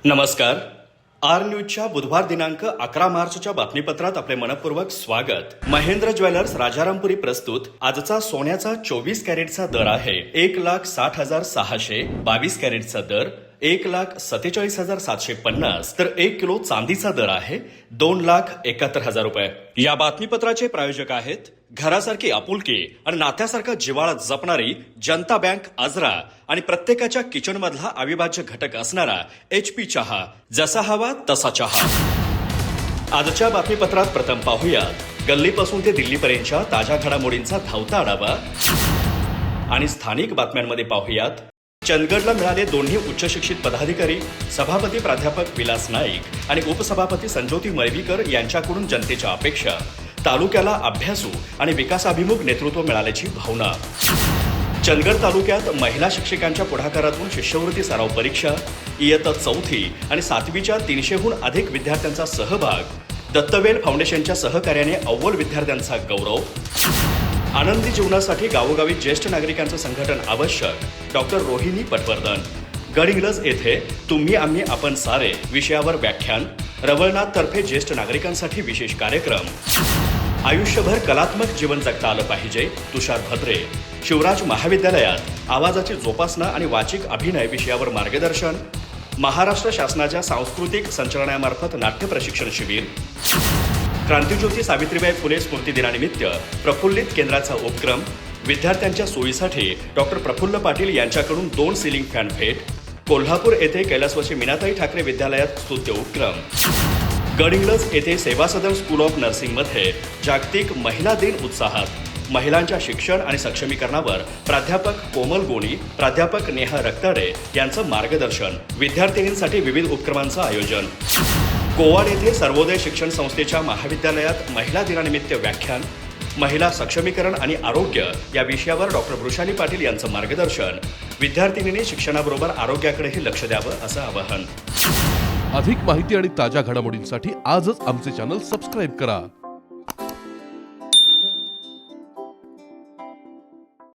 नमस्कार. आर न्यूजच्या बुधवार दिनांक 11 मार्चच्या बातमीपत्रात आपले मनपूर्वक स्वागत. महेंद्र ज्वेलर्स राजारामपुरी प्रस्तुत आजचा सोन्याचा 24 कॅरेटचा दर आहे 1,60,600. 22 कॅरेटचा दर 1,47,750. तर 1 किलो चांदीचा दर आहे 2,71,000 रुपये. या बातमीपत्राचे प्रायोजक आहेत घरासारखी आपुलकी आणि नात्यासारखा जिव्हाळा जपणारी जनता बँक आजरा आणि प्रत्येकाच्या किचनमधला अविभाज्य घटक असणारा HP चहा. जसा हवा तसा चहा. आजच्या बातमीपत्रात प्रथम पाहूयात गल्लीपासून ते दिल्लीपर्यंतच्या ताज्या घडामोडींचा धावता आढावा आणि स्थानिक बातम्यांमध्ये पाहूयात चंदगडला मिळाले दोन्ही उच्च शिक्षित पदाधिकारी. सभापती प्राध्यापक विलास नाईक आणि उपसभापती संज्योती मळवीकर यांच्याकडून जनतेच्या अपेक्षा. तालुक्याला अभ्यासू आणि विकासाभिमुख नेतृत्व मिळाल्याची भावना. चंदगड तालुक्यात महिला शिक्षकांच्या पुढाकारातून शिष्यवृत्ती सराव परीक्षा. इयत्ता 4थी आणि 7वीच्या 300हून अधिक विद्यार्थ्यांचा सहभाग. दत्तवेल फाउंडेशनच्या सहकार्याने अव्वल विद्यार्थ्यांचा गौरव. आनंदी जीवनासाठी गावोगावी ज्येष्ठ नागरिकांचं संघटन आवश्यक. डॉक्टर रोहिणी पटवर्धन. गडहिंग्लज येथे तुम्ही आम्ही आपण सारे विषयावर व्याख्यान. रवळनाथ तर्फे ज्येष्ठ नागरिकांसाठी विशेष कार्यक्रम. आयुष्यभर कलात्मक जीवन जगता आलं पाहिजे. तुषार भद्रे. शिवराज महाविद्यालयात आवाजाची जोपासना आणि वाचिक अभिनय विषयावर मार्गदर्शन. महाराष्ट्र शासनाच्या सांस्कृतिक संचालनालयामार्फत नाट्य प्रशिक्षण शिबिर. क्रांतिज्योती सावित्रीबाई फुले स्मृती दिनानिमित्त प्रफुल्लित केंद्राचा उपक्रम. विद्यार्थ्यांच्या सोयीसाठी डॉक्टर प्रफुल्ल पाटील यांच्याकडून 2 सिलिंग फॅन भेट. कोल्हापूर येथे कैलासवासी मीनाताई ठाकरे विद्यालयात स्तुत्य उपक्रम. गडहिंग्लज येथे सेवा सदन स्कूल ऑफ नर्सिंगमध्ये जागतिक महिला दिन उत्साहात. महिलांच्या शिक्षण आणि सक्षमीकरणावर प्राध्यापक कोमल गोणी, प्राध्यापक नेहा रक्ताडे यांचं मार्गदर्शन. विद्यार्थिनींसाठी विविध उपक्रमांचं आयोजन. कोवाड येथे सर्वोदय शिक्षण संस्थेच्या महाविद्यालयात महिला दिनानिमित्त व्याख्यान. महिला सक्षमीकरण आणि आरोग्य या विषयावर डॉक्टर वृषाली पाटील यांचं मार्गदर्शन. विद्यार्थिनींनी शिक्षणाबरोबर आरोग्याकडेही लक्ष द्यावं असं आवाहन. अधिक माहिती आणि ताज्या घडामोडींसाठी आजच आमचे चॅनल सबस्क्राईब करा.